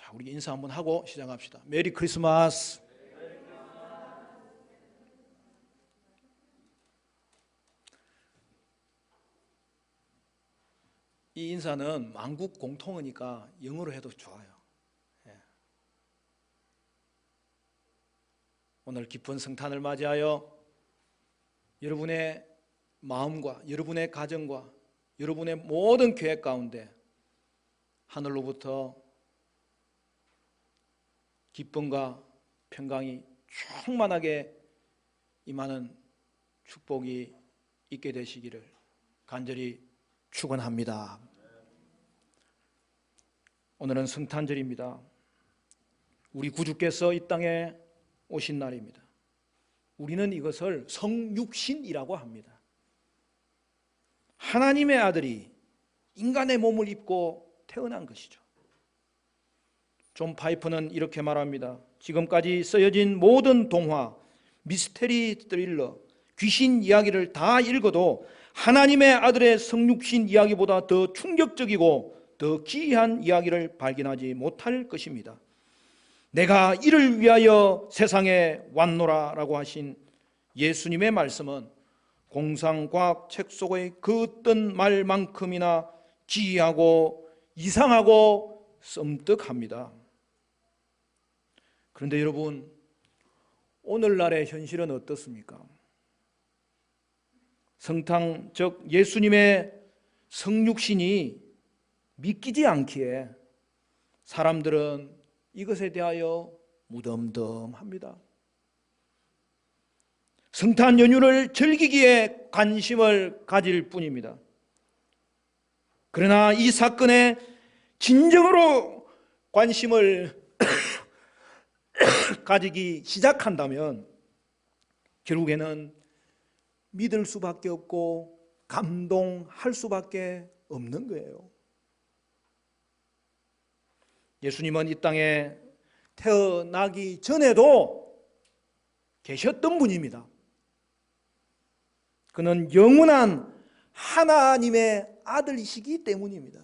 자, 우리 인사 한번 하고 시작합시다. 메리 크리스마스. 이 인사는 만국 공통어니까 영어로 해도 좋아요. 예. 오늘 깊은 성탄을 맞이하여 여러분의 마음과 여러분의 가정과 여러분의 모든 계획 가운데 하늘로부터 기쁨과 평강이 충만하게 임하는 축복이 있게 되시기를 간절히 축원합니다. 오늘은 성탄절입니다. 우리 구주께서 이 땅에 오신 날입니다. 우리는 이것을 성육신이라고 합니다. 하나님의 아들이 인간의 몸을 입고 태어난 것이죠. 존 파이프는 이렇게 말합니다. 지금까지 쓰여진 모든 동화, 미스테리 스릴러, 귀신 이야기를 다 읽어도 하나님의 아들의 성육신 이야기보다 더 충격적이고 더 기이한 이야기를 발견하지 못할 것입니다. 내가 이를 위하여 세상에 왔노라라고 하신 예수님의 말씀은 공상과학 책 속의 그 어떤 말만큼이나 기이하고 이상하고 섬뜩합니다. 그런데 여러분, 오늘날의 현실은 어떻습니까? 성탄, 즉 예수님의 성육신이 믿기지 않기에 사람들은 이것에 대하여 무덤덤합니다. 성탄 연휴를 즐기기에 관심을 가질 뿐입니다. 그러나 이 사건에 진정으로 관심을 가지기 시작한다면 결국에는 믿을 수밖에 없고 감동할 수밖에 없는 거예요. 예수님은 이 땅에 태어나기 전에도 계셨던 분입니다. 그는 영원한 하나님의 아들이시기 때문입니다.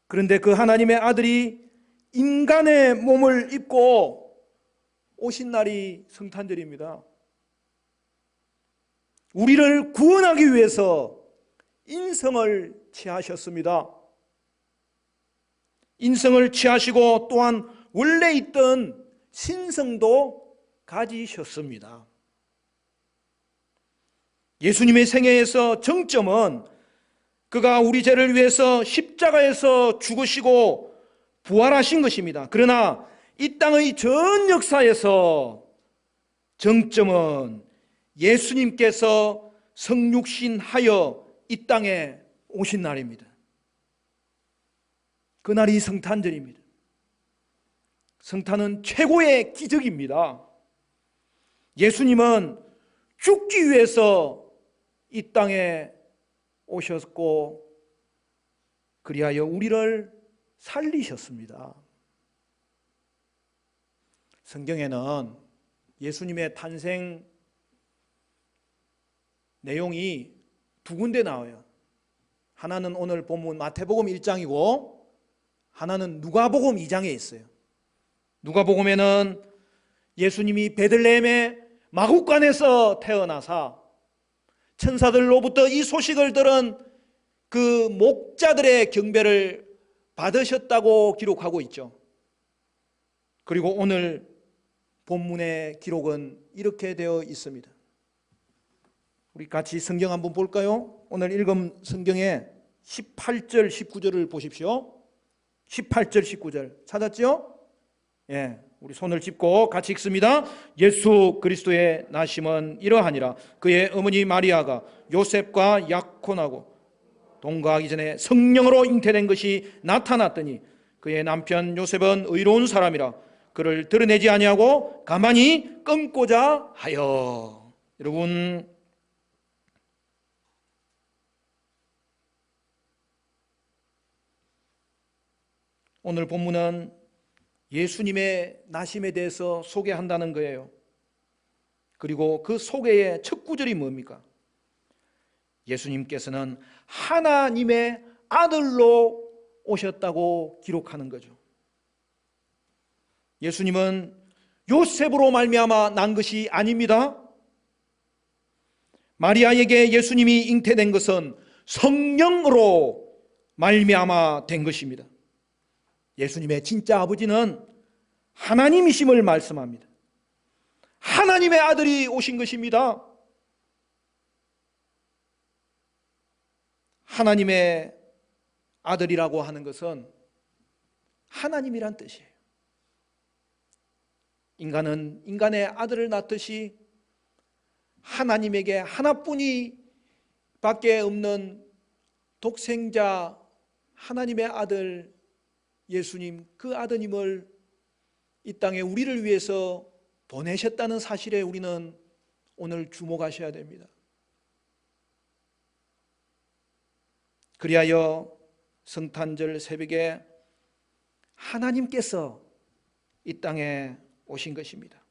그런데 그 하나님의 아들이 인간의 몸을 입고 오신 날이 성탄절입니다. 우리를 구원하기 위해서 인성을 취하셨습니다. 인성을 취하시고 또한 원래 있던 신성도 가지셨습니다. 예수님의 생애에서 정점은 그가 우리 죄를 위해서 십자가에서 죽으시고 부활하신 것입니다. 그러나 이 땅의 전 역사에서 정점은 예수님께서 성육신하여 이 땅에 오신 날입니다. 그날이 성탄절입니다. 성탄은 최고의 기적입니다. 예수님은 죽기 위해서 이 땅에 오셨고 그리하여 우리를 살리셨습니다. 성경에는 예수님의 탄생 내용이 두 군데 나와요. 하나는 오늘 본문 마태복음 1장이고 하나는 누가복음 2장에 있어요. 누가복음에는 예수님이 베들레헴의 마구간에서 태어나사 천사들로부터 이 소식을 들은 그 목자들의 경배를 받으셨다고 기록하고 있죠. 그리고 오늘 본문의 기록은 이렇게 되어 있습니다. 우리 같이 성경 한번 볼까요? 오늘 읽은 성경의 18절 19절을 보십시오. 18절 19절 찾았죠? 예, 우리 손을 짚고 같이 읽습니다. 예수 그리스도의 나심은 이러하니라. 그의 어머니 마리아가 요셉과 약혼하고 동거하기 전에 성령으로 잉태된 것이 나타났더니 그의 남편 요셉은 의로운 사람이라 그를 드러내지 아니하고 가만히 끊고자 하여. 여러분, 오늘 본문은 예수님의 나심에 대해서 소개한다는 거예요. 그리고 그 소개의 첫 구절이 뭡니까? 예수님께서는 하나님의 아들로 오셨다고 기록하는 거죠. 예수님은 요셉으로 말미암아 난 것이 아닙니다. 마리아에게 예수님이 잉태된 것은 성령으로 말미암아 된 것입니다. 예수님의 진짜 아버지는 하나님이심을 말씀합니다. 하나님의 아들이 오신 것입니다. 하나님의 아들이라고 하는 것은 하나님이란 뜻이에요. 인간은 인간의 아들을 낳듯이 하나님에게 하나뿐이 밖에 없는 독생자 하나님의 아들 예수님, 그 아드님을 이 땅에 우리를 위해서 보내셨다는 사실에 우리는 오늘 주목하셔야 됩니다. 그리하여 성탄절 새벽에 하나님께서 이 땅에 오신 것입니다.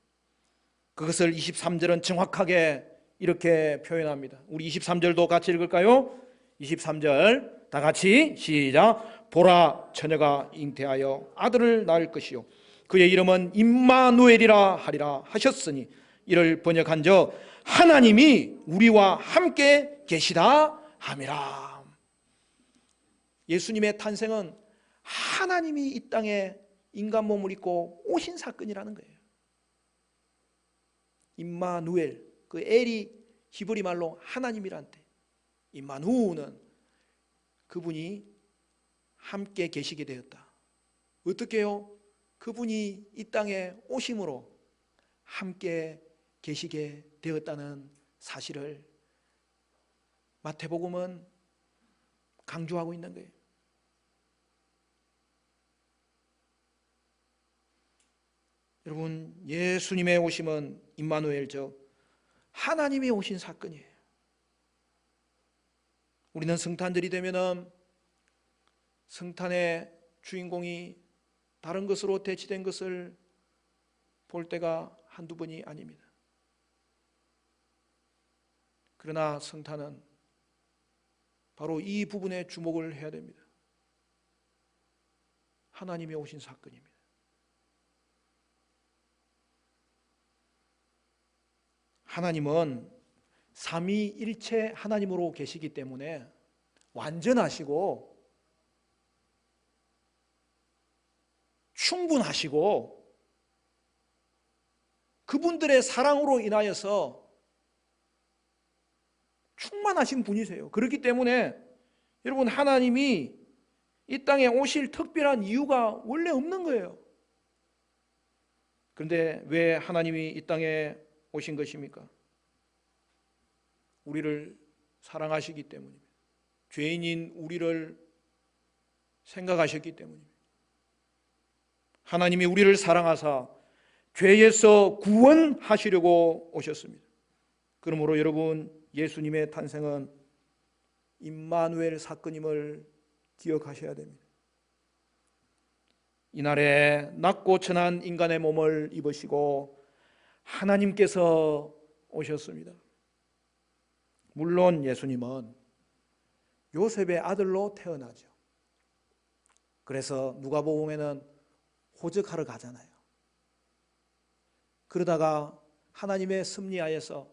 그것을 23절은 정확하게 이렇게 표현합니다. 우리 23절도 같이 읽을까요? 23절 다 같이 시작. 보라, 처녀가 잉태하여 아들을 낳을 것이요 그의 이름은 임마누엘이라 하리라 하셨으니 이를 번역한즉 하나님이 우리와 함께 계시다 함이라. 예수님의 탄생은 하나님이 이 땅에 인간 몸을 입고 오신 사건이라는 거예요. 임마누엘, 그 엘이 히브리 말로 하나님이란 뜻. 임마누는 그분이 함께 계시게 되었다. 어떻게요? 그분이 이 땅에 오심으로 함께 계시게 되었다는 사실을 마태복음은 강조하고 있는 거예요. 여러분, 예수님의 오심은 임마누엘, 즉 하나님이 오신 사건이에요. 우리는 성탄절이 되면은 성탄의 주인공이 다른 것으로 대치된 것을 볼 때가 한두 번이 아닙니다. 그러나 성탄은 바로 이 부분에 주목을 해야 됩니다. 하나님이 오신 사건입니다. 하나님은 삼위일체 하나님으로 계시기 때문에 완전하시고 충분하시고 그분들의 사랑으로 인하여서 충만하신 분이세요. 그렇기 때문에 여러분, 하나님이 이 땅에 오실 특별한 이유가 원래 없는 거예요. 그런데 왜 하나님이 이 땅에 오신 것입니까? 우리를 사랑하시기 때문입니다. 죄인인 우리를 생각하셨기 때문입니다. 하나님이 우리를 사랑하사 죄에서 구원하시려고 오셨습니다. 그러므로 여러분, 예수님의 탄생은 임마누엘 사건임을 기억하셔야 됩니다. 이날에 낮고 천한 인간의 몸을 입으시고 하나님께서 오셨습니다. 물론 예수님은 요셉의 아들로 태어나죠. 그래서 누가복음에는 호적하러 가잖아요. 그러다가 하나님의 섭리하에서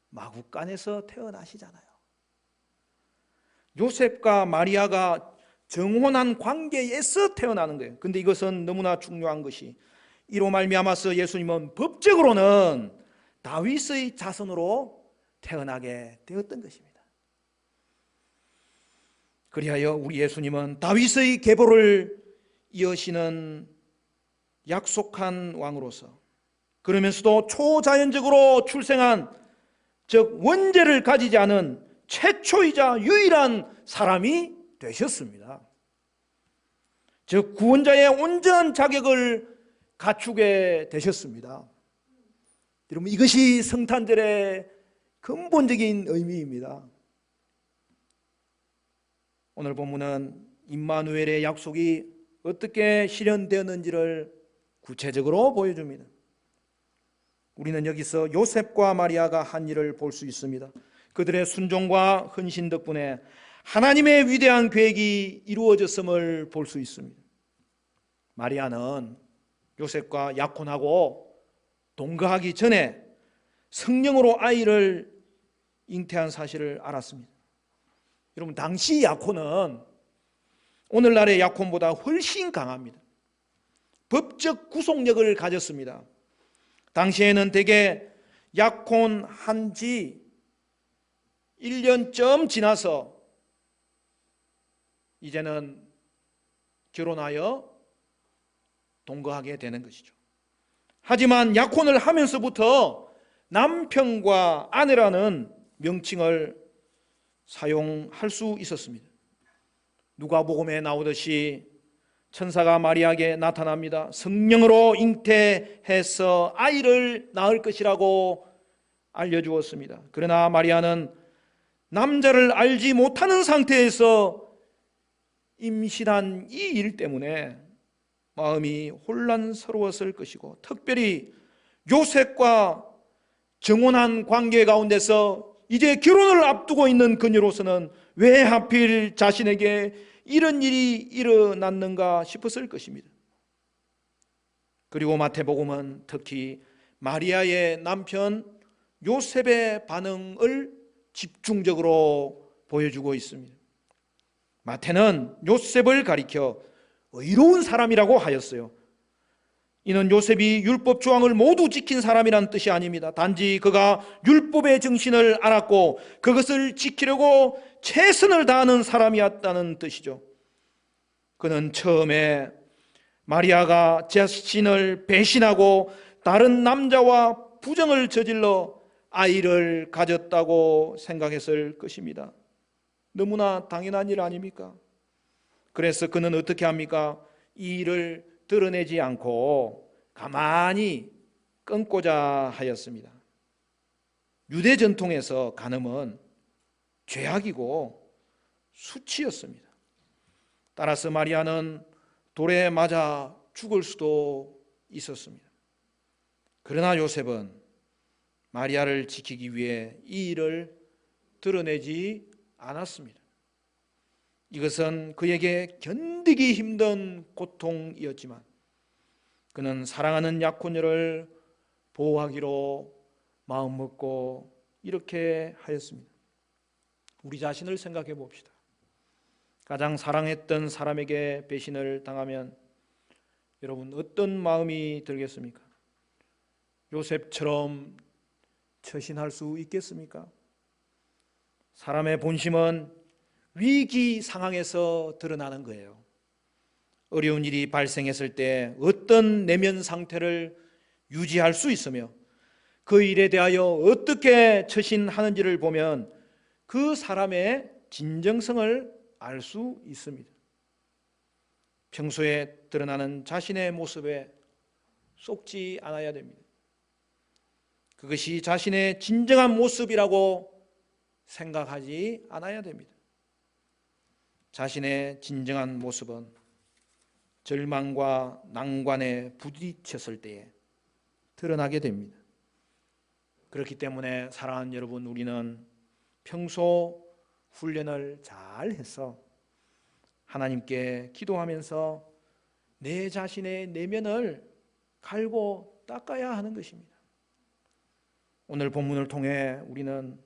마구간에서 태어나시잖아요. 요셉과 마리아가 정혼한 관계에서 태어나는 거예요. 근데 이것은 너무나 중요한 것이, 이로 말미암아서 예수님은 법적으로는 다윗의 자손으로 태어나게 되었던 것입니다. 그리하여 우리 예수님은 다윗의 계보를 이어시는 약속한 왕으로서, 그러면서도 초자연적으로 출생한, 즉 원죄를 가지지 않은 최초이자 유일한 사람이 되셨습니다. 즉 구원자의 온전한 자격을 갖추게 되셨습니다. 여러분, 이것이 성탄절의 근본적인 의미입니다. 오늘 본문은 임마누엘의 약속이 어떻게 실현되었는지를 구체적으로 보여줍니다. 우리는 여기서 요셉과 마리아가 한 일을 볼 수 있습니다. 그들의 순종과 헌신 덕분에 하나님의 위대한 계획이 이루어졌음을 볼 수 있습니다. 마리아는 요셉과 약혼하고 동거하기 전에 성령으로 아이를 잉태한 사실을 알았습니다. 여러분, 당시 약혼은 오늘날의 약혼보다 훨씬 강합니다. 법적 구속력을 가졌습니다. 당시에는 대개 약혼한 지 1년쯤 지나서 이제는 결혼하여 동거하게 되는 것이죠. 하지만 약혼을 하면서부터 남편과 아내라는 명칭을 사용할 수 있었습니다. 누가복음에 나오듯이 천사가 마리아에게 나타납니다. 성령으로 잉태해서 아이를 낳을 것이라고 알려주었습니다. 그러나 마리아는 남자를 알지 못하는 상태에서 임신한 이 일 때문에 마음이 혼란스러웠을 것이고, 특별히 요셉과 정혼한 관계 가운데서 이제 결혼을 앞두고 있는 그녀로서는 왜 하필 자신에게 이런 일이 일어났는가 싶었을 것입니다. 그리고 마태복음은 특히 마리아의 남편 요셉의 반응을 집중적으로 보여주고 있습니다. 마태는 요셉을 가리켜 의로운 사람이라고 하였어요. 이는 요셉이 율법 조항을 모두 지킨 사람이란 뜻이 아닙니다. 단지 그가 율법의 정신을 알았고 그것을 지키려고 최선을 다하는 사람이었다는 뜻이죠. 그는 처음에 마리아가 자신을 배신하고 다른 남자와 부정을 저질러 아이를 가졌다고 생각했을 것입니다. 너무나 당연한 일 아닙니까? 그래서 그는 어떻게 합니까? 이 일을 드러내지 않고 가만히 끊고자 하였습니다. 유대 전통에서 간음은 죄악이고 수치였습니다. 따라서 마리아는 돌에 맞아 죽을 수도 있었습니다. 그러나 요셉은 마리아를 지키기 위해 이 일을 드러내지 않았습니다. 이것은 그에게 견디기 힘든 고통이었지만 그는 사랑하는 약혼녀를 보호하기로 마음먹고 이렇게 하였습니다. 우리 자신을 생각해 봅시다. 가장 사랑했던 사람에게 배신을 당하면 여러분 어떤 마음이 들겠습니까? 요셉처럼 처신할 수 있겠습니까? 사람의 본심은 위기 상황에서 드러나는 거예요. 어려운 일이 발생했을 때 어떤 내면 상태를 유지할 수 있으며 그 일에 대하여 어떻게 처신하는지를 보면 그 사람의 진정성을 알 수 있습니다. 평소에 드러나는 자신의 모습에 속지 않아야 됩니다. 그것이 자신의 진정한 모습이라고 생각하지 않아야 됩니다. 자신의 진정한 모습은 절망과 난관에 부딪혔을 때에 드러나게 됩니다. 그렇기 때문에 사랑하는 여러분, 우리는 평소 훈련을 잘 해서 하나님께 기도하면서 내 자신의 내면을 갈고 닦아야 하는 것입니다. 오늘 본문을 통해 우리는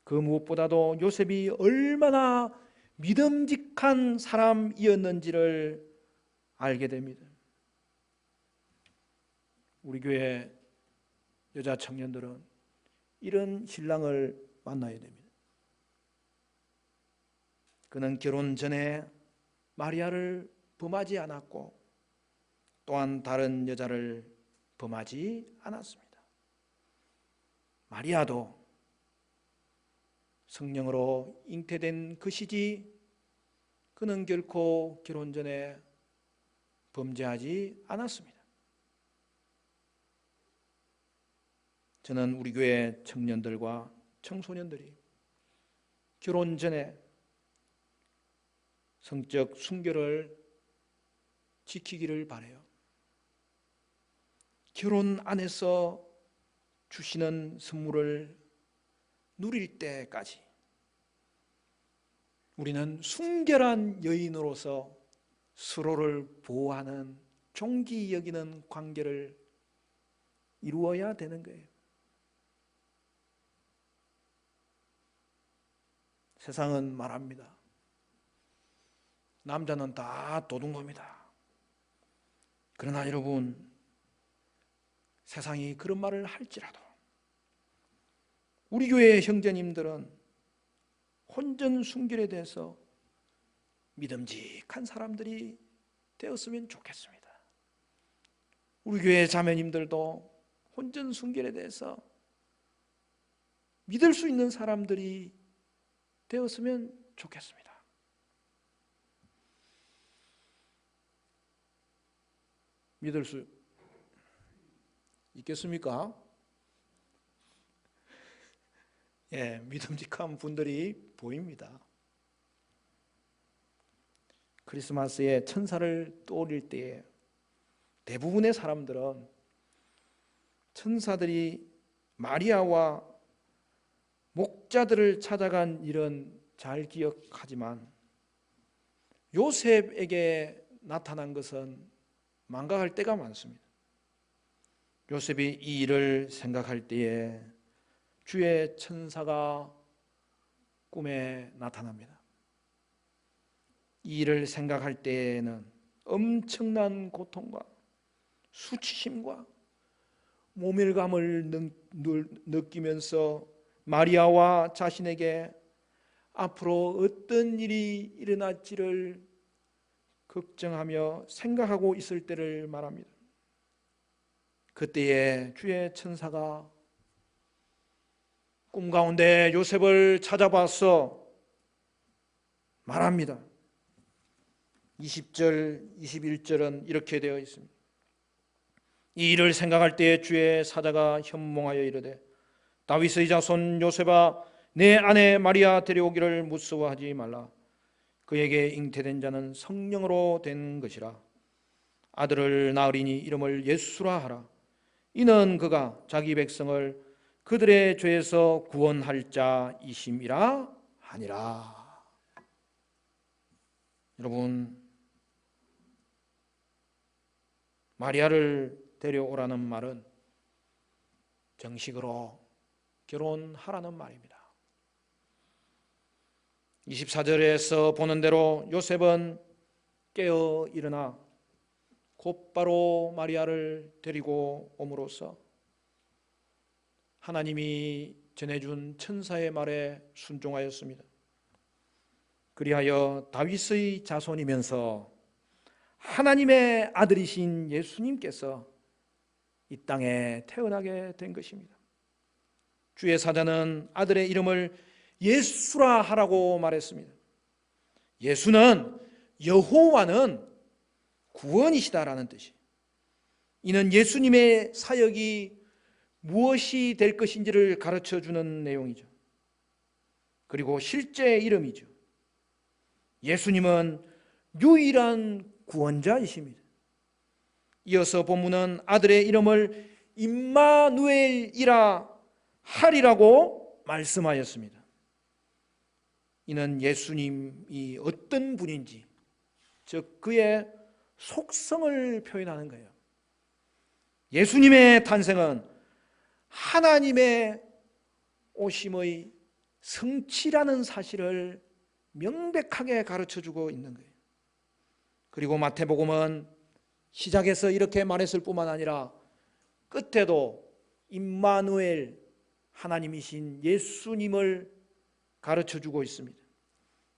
그 무엇보다도 요셉이 얼마나 믿음직한 사람이었는지를 알게 됩니다. 우리 교회 여자 청년들은 이런 신랑을 만나야 됩니다. 그는 결혼 전에 마리아를 범하지 않았고 또한 다른 여자를 범하지 않았습니다. 마리아도 성령으로 잉태된 것이지 그는 결코 결혼 전에 범죄하지 않았습니다. 저는 우리 교회 청년들과 청소년들이 결혼 전에 성적 순결을 지키기를 바라요. 결혼 안에서 주시는 선물을 누릴 때까지 우리는 순결한 여인으로서 서로를 보호하는 존귀 여기는 관계를 이루어야 되는 거예요. 세상은 말합니다. 남자는 다 도둑놈이다. 그러나 여러분, 세상이 그런 말을 할지라도 우리 교회 형제님들은 혼전 순결에 대해서 믿음직한 사람들이 되었으면 좋겠습니다. 우리 교회 자매님들도 혼전 순결에 대해서 믿을 수 있는 사람들이 되었으면 좋겠습니다. 믿을 수 있겠습니까? 예, 믿음직한 분들이 보입니다. 크리스마스에 천사를 떠올릴 때에 대부분의 사람들은 천사들이 마리아와 목자들을 찾아간 일은 잘 기억하지만 요셉에게 나타난 것은 망각할 때가 많습니다. 요셉이 이 일을 생각할 때에 주의 천사가 꿈에 나타납니다. 이 일을 생각할 때에는 엄청난 고통과 수치심과 모멸감을 느끼면서 마리아와 자신에게 앞으로 어떤 일이 일어날지를 걱정하며 생각하고 있을 때를 말합니다. 그때에 주의 천사가 꿈 가운데 요셉을 찾아봐서 말합니다. 20절, 21절은 이렇게 되어 있습니다. 이 일을 생각할 때에 주의 사자가 현몽하여 이르되 다윗의 자손 요셉아 내 아내 마리아 데려오기를 무서워하지 말라. 그에게 잉태된 자는 성령으로 된 것이라. 아들을 낳으리니 이름을 예수라 하라. 이는 그가 자기 백성을 그들의 죄에서 구원할 자이심이라 하니라. 여러분, 마리아를 데려오라는 말은 정식으로 결혼하라는 말입니다. 24절에서 보는 대로 요셉은 깨어 일어나 곧바로 마리아를 데리고 옴으로써 하나님이 전해준 천사의 말에 순종하였습니다. 그리하여 다윗의 자손이면서 하나님의 아들이신 예수님께서 이 땅에 태어나게 된 것입니다. 주의 사자는 아들의 이름을 예수라 하라고 말했습니다. 예수는 여호와는 구원이시다라는 뜻이. 이는 예수님의 사역이 무엇이 될 것인지를 가르쳐주는 내용이죠. 그리고 실제 이름이죠. 예수님은 유일한 구원자이십니다. 이어서 본문은 아들의 이름을 임마누엘이라 하리라고 말씀하였습니다. 이는 예수님이 어떤 분인지, 즉 그의 속성을 표현하는 거예요. 예수님의 탄생은 하나님의 오심의 성취라는 사실을 명백하게 가르쳐주고 있는 거예요. 그리고 마태복음은 시작에서 이렇게 말했을 뿐만 아니라 끝에도 임마누엘, 하나님이신 예수님을 가르쳐주고 있습니다.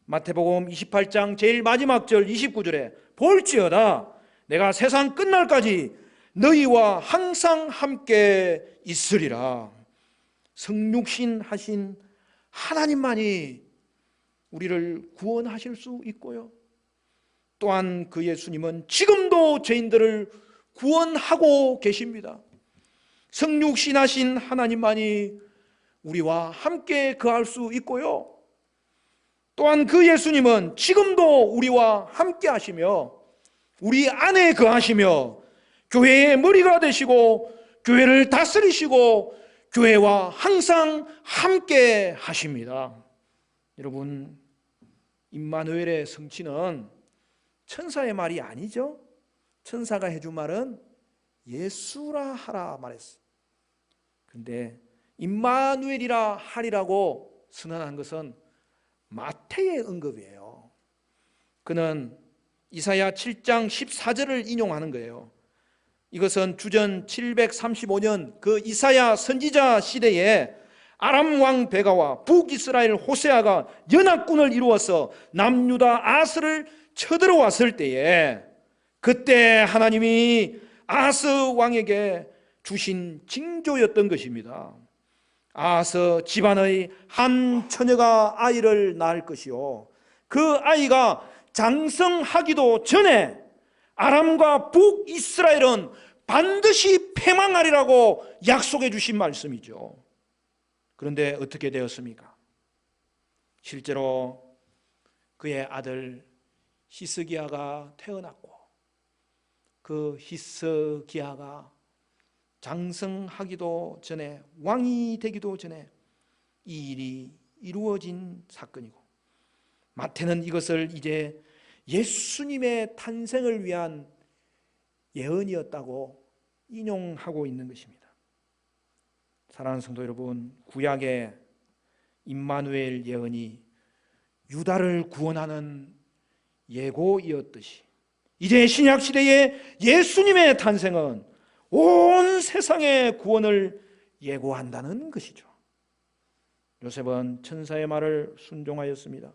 마태복음 28장 제일 마지막 절 29절에 볼지어다 내가 세상 끝날까지 너희와 항상 함께 있으리라. 성육신 하신 하나님만이 우리를 구원하실 수 있고요, 또한 그 예수님은 지금도 죄인들을 구원하고 계십니다. 성육신 하신 하나님만이 우리와 함께 거할 수 있고요, 또한 그 예수님은 지금도 우리와 함께 하시며 우리 안에 거하시며 교회의 머리가 되시고 교회를 다스리시고 교회와 항상 함께 하십니다. 여러분, 임마누엘의 성취는 천사의 말이 아니죠. 천사가 해준 말은 예수라 하라 말했어. 그런데 임마누엘이라 하리라고 선언한 것은 마태의 언급이에요. 그는 이사야 7장 14절을 인용하는 거예요. 이것은 주전 735년 그 이사야 선지자 시대에 아람 왕 베가와 북이스라엘 호세아가 연합군을 이루어서 남유다 아스를 쳐들어왔을 때에 그때 하나님이 아스 왕에게 주신 징조였던 것입니다. 아스 집안의 한 처녀가 아이를 낳을 것이요, 그 아이가 장성하기도 전에 아람과 북이스라엘은 반드시 패망하리라고 약속해 주신 말씀이죠. 그런데 어떻게 되었습니까? 실제로 그의 아들 히스기야가 태어났고 그 히스기야가 장성하기도 전에, 왕이 되기도 전에 이 일이 이루어진 사건이고, 마태는 이것을 이제 예수님의 탄생을 위한 예언이었다고 인용하고 있는 것입니다. 사랑하는 성도 여러분, 구약의 임마누엘 예언이 유다를 구원하는 예고이었듯이 이제 신약 시대의 예수님의 탄생은 온 세상의 구원을 예고한다는 것이죠. 요셉은 천사의 말을 순종하였습니다.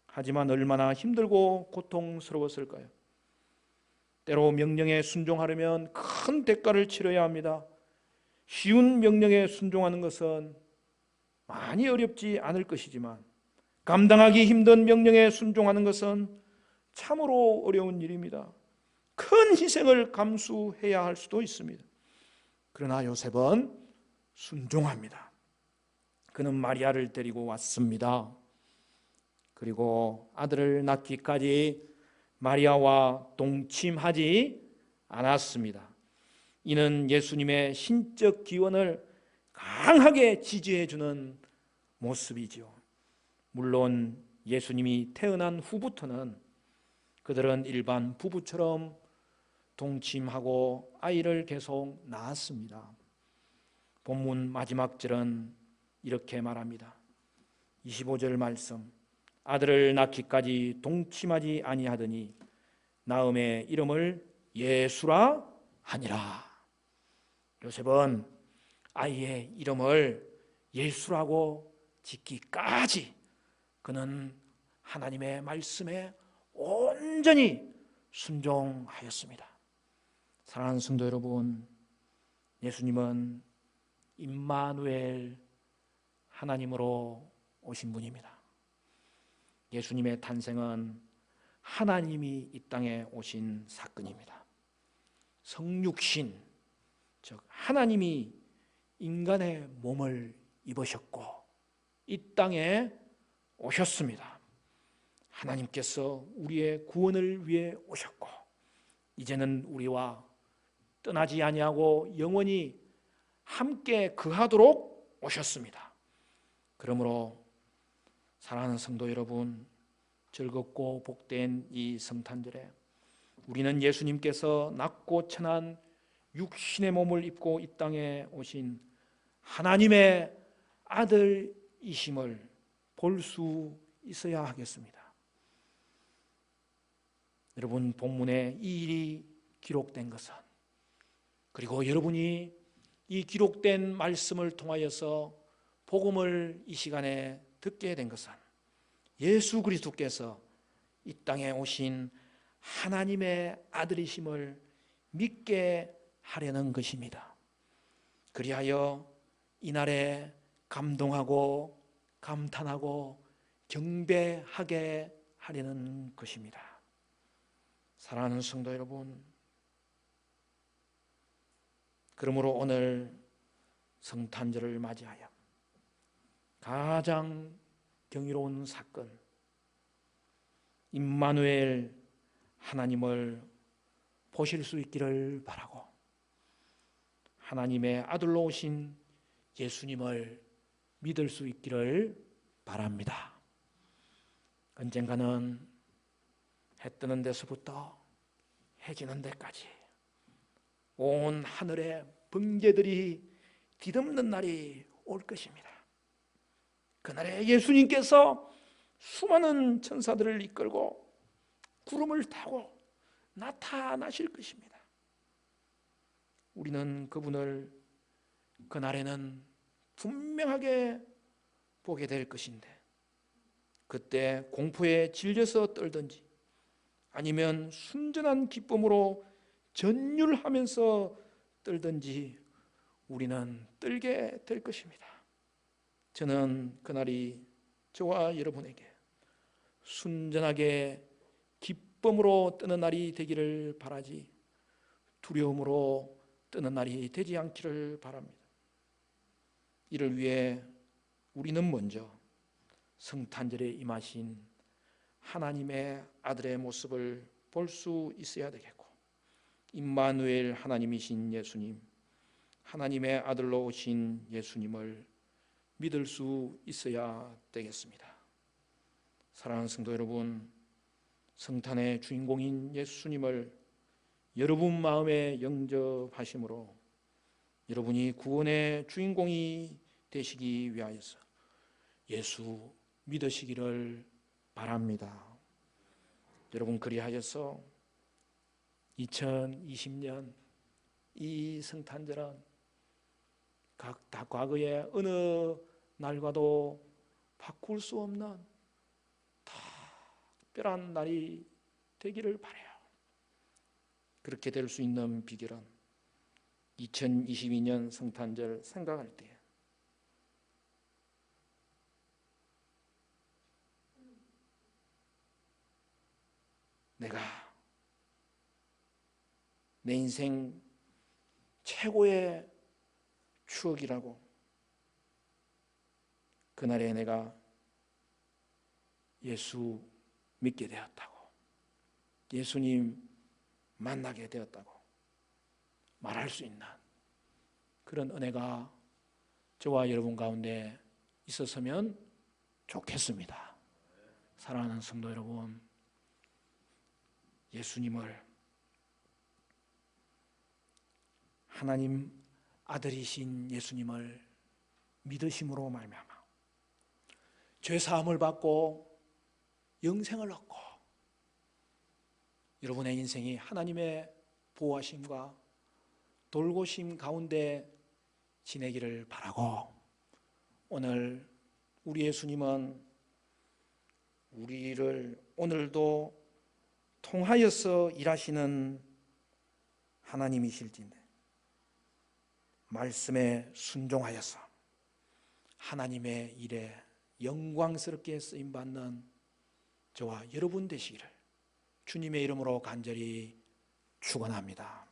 하지만 얼마나 힘들고 고통스러웠을까요? 때로 명령에 순종하려면 큰 대가를 치러야 합니다. 쉬운 명령에 순종하는 것은 많이 어렵지 않을 것이지만 감당하기 힘든 명령에 순종하는 것은 참으로 어려운 일입니다. 큰 희생을 감수해야 할 수도 있습니다. 그러나 요셉은 순종합니다. 그는 마리아를 데리고 왔습니다. 그리고 아들을 낳기까지 마리아와 동침하지 않았습니다. 이는 예수님의 신적 기원을 강하게 지지해 주는 모습이죠. 물론 예수님이 태어난 후부터는 그들은 일반 부부처럼 동침하고 아이를 계속 낳았습니다. 본문 마지막 절은 이렇게 말합니다. 25절 말씀, 아들을 낳기까지 동침하지 아니하더니 나음의 이름을 예수라 하니라. 요셉은 아이의 이름을 예수라고 짓기까지 그는 하나님의 말씀에 온전히 순종하였습니다. 사랑하는 성도 여러분, 예수님은 임마누엘, 하나님으로 오신 분입니다. 예수님의 탄생은 하나님이 이 땅에 오신 사건입니다. 성육신, 즉 하나님이 인간의 몸을 입으셨고 이 땅에 오셨습니다. 하나님께서 우리의 구원을 위해 오셨고 이제는 우리와 떠나지 아니하고 영원히 함께 거하도록 오셨습니다. 그러므로 사랑하는 성도 여러분, 즐겁고 복된 이 성탄절에 우리는 예수님께서 낮고 천한 육신의 몸을 입고 이 땅에 오신 하나님의 아들이심을 볼 수 있어야 하겠습니다. 여러분, 본문에 이 일이 기록된 것은, 그리고 여러분이 이 기록된 말씀을 통하여서 복음을 이 시간에 듣게 된 것은 예수 그리스도께서 이 땅에 오신 하나님의 아들이심을 믿게 하려는 것입니다. 그리하여 이날에 감동하고 감탄하고 경배하게 하려는 것입니다. 사랑하는 성도 여러분, 그러므로 오늘 성탄절을 맞이하여 가장 경이로운 사건, 임마누엘 하나님을 보실 수 있기를 바라고 하나님의 아들로 오신 예수님을 믿을 수 있기를 바랍니다. 언젠가는 해 뜨는 데서부터 해지는 데까지 온 하늘의 번개들이 뒤덮는 날이 올 것입니다. 그날에 예수님께서 수많은 천사들을 이끌고 구름을 타고 나타나실 것입니다. 우리는 그분을 그날에는 분명하게 보게 될 것인데, 그때 공포에 질려서 떨든지 아니면 순전한 기쁨으로 전율하면서 떨든지 우리는 떨게 될 것입니다. 저는 그날이 저와 여러분에게 순전하게 기쁨으로 뜨는 날이 되기를 바라지 두려움으로 뜨는 날이 되지 않기를 바랍니다. 이를 위해 우리는 먼저 성탄절에 임하신 하나님의 아들의 모습을 볼 수 있어야 되겠고, 임마누엘 하나님이신 예수님, 하나님의 아들로 오신 예수님을 믿을 수 있어야 되겠습니다. 사랑하는 성도 여러분, 성탄의 주인공인 예수님을 여러분 마음에 영접하심으로 여러분이 구원의 주인공이 되시기 위하여서 예수 믿으시기를 바랍니다. 여러분, 그리하여서 2020년 이 성탄절은 다 과거의 어느 날과도 바꿀 수 없는 특별한 날이 되기를 바라요. 그렇게 될 수 있는 비결은 2022년 성탄절 생각할 때 내가 내 인생 최고의 추억이라고, 그날에 내가 예수 믿게 되었다고, 예수님 만나게 되었다고 말할 수 있는 그런 은혜가 저와 여러분 가운데 있었으면 좋겠습니다. 사랑하는 성도 여러분, 예수님을 하나님 아들이신 예수님을 믿으심으로 말미암아 죄 사함을 받고 영생을 얻고 여러분의 인생이 하나님의 보호하심과 돌보심 가운데 지내기를 바라고, 오늘 우리 예수님은 우리를 오늘도 통하여서 일하시는 하나님이실진데 말씀에 순종하여서 하나님의 일에 영광스럽게 쓰임받는 저와 여러분 되시기를 주님의 이름으로 간절히 축원합니다.